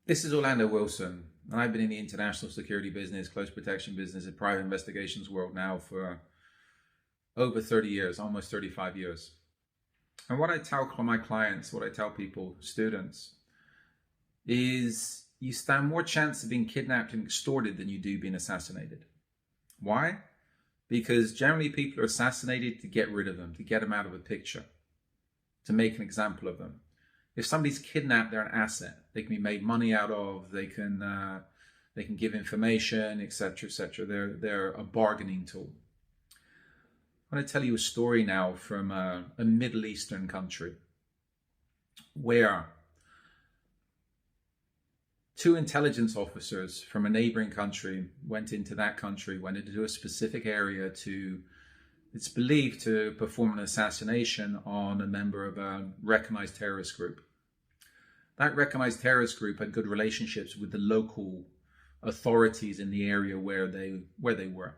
This is Orlando Wilson, and I've been in the international security business, close protection business, and private investigations world now for over 30 years, almost 35 years. And what I tell my clients, what I tell people, students, is you stand more chance of being kidnapped and extorted than you do being assassinated. Why? Because generally people are assassinated to get rid of them, to get them out of a picture, to make an example of them. If somebody's kidnapped, they're an asset. They can be made money out of. They can give information, etc., etc. They're a bargaining tool. I'm going to tell you a story now from a Middle Eastern country where two intelligence officers from a neighboring country went into a specific area to, it's believed, to perform an assassination on a member of a recognized terrorist group. That recognized terrorist group had good relationships with the local authorities in the area where they were.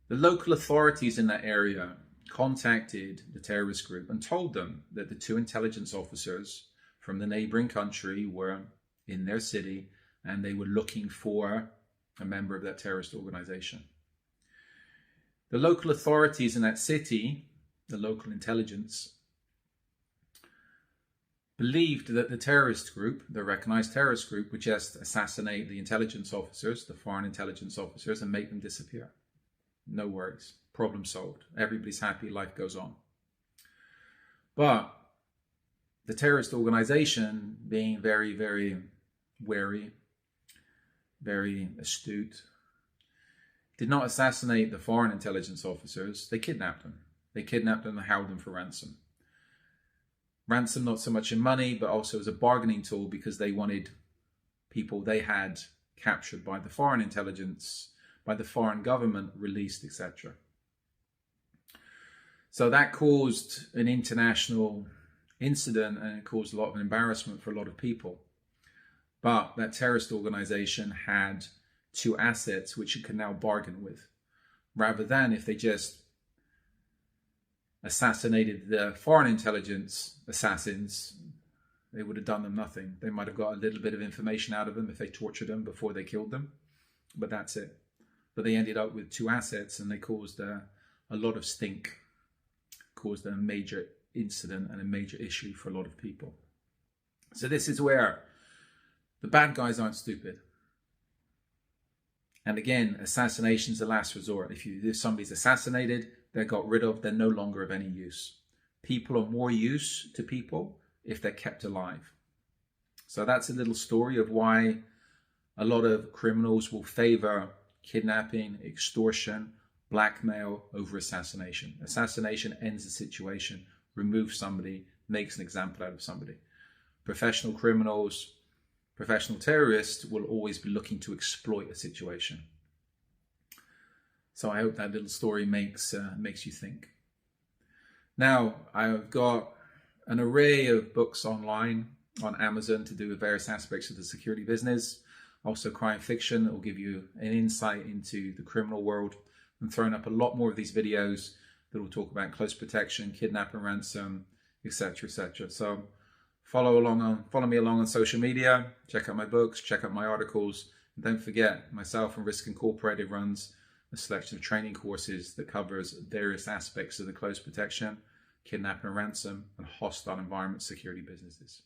The local authorities in that area contacted the terrorist group and told them that the two intelligence officers from the neighboring country were in their city and they were looking for a member of that terrorist organization. The local authorities in that city, the local intelligence, believed that the terrorist group, the recognized terrorist group, would just assassinate the intelligence officers, the foreign intelligence officers, and make them disappear. No worries. Problem solved. Everybody's happy. Life goes on. But the terrorist organization, being very, very wary, very astute, did not assassinate the foreign intelligence officers. They kidnapped them. They kidnapped them and held them for ransom. Ransom not so much in money, but also as a bargaining tool, because they wanted people they had captured by the foreign intelligence, by the foreign government, released, etc. So that caused an international incident and it caused a lot of embarrassment for a lot of people. But that terrorist organization had two assets which it could now bargain with, rather than if they just assassinated the foreign intelligence assassins, they would have done them nothing. They might have got a little bit of information out of them if they tortured them before they killed them, but that's it. But they ended up with two assets and they caused a lot of stink, caused a major incident and a major issue for a lot of people. So this is where the bad guys aren't stupid. And again, assassination is the last resort. If somebody's assassinated, they're got rid of, they're no longer of any use. People are more use to people if they're kept alive. So that's a little story of why a lot of criminals will favor kidnapping, extortion, blackmail over assassination. Assassination ends the situation, removes somebody, makes an example out of somebody. Professional criminals, professional terrorists will always be looking to exploit a situation. So I hope that little story makes you think. Now, I've got an array of books online on Amazon to do with various aspects of the security business. Also crime fiction that will give you an insight into the criminal world. I'm throwing up a lot more of these videos that will talk about close protection, kidnapping, ransom, etc., etc. So follow me along on social media, check out my books, check out my articles, and don't forget, myself and Risk Incorporated runs a selection of training courses that covers various aspects of the close protection, kidnapping, ransom, and hostile environment security businesses.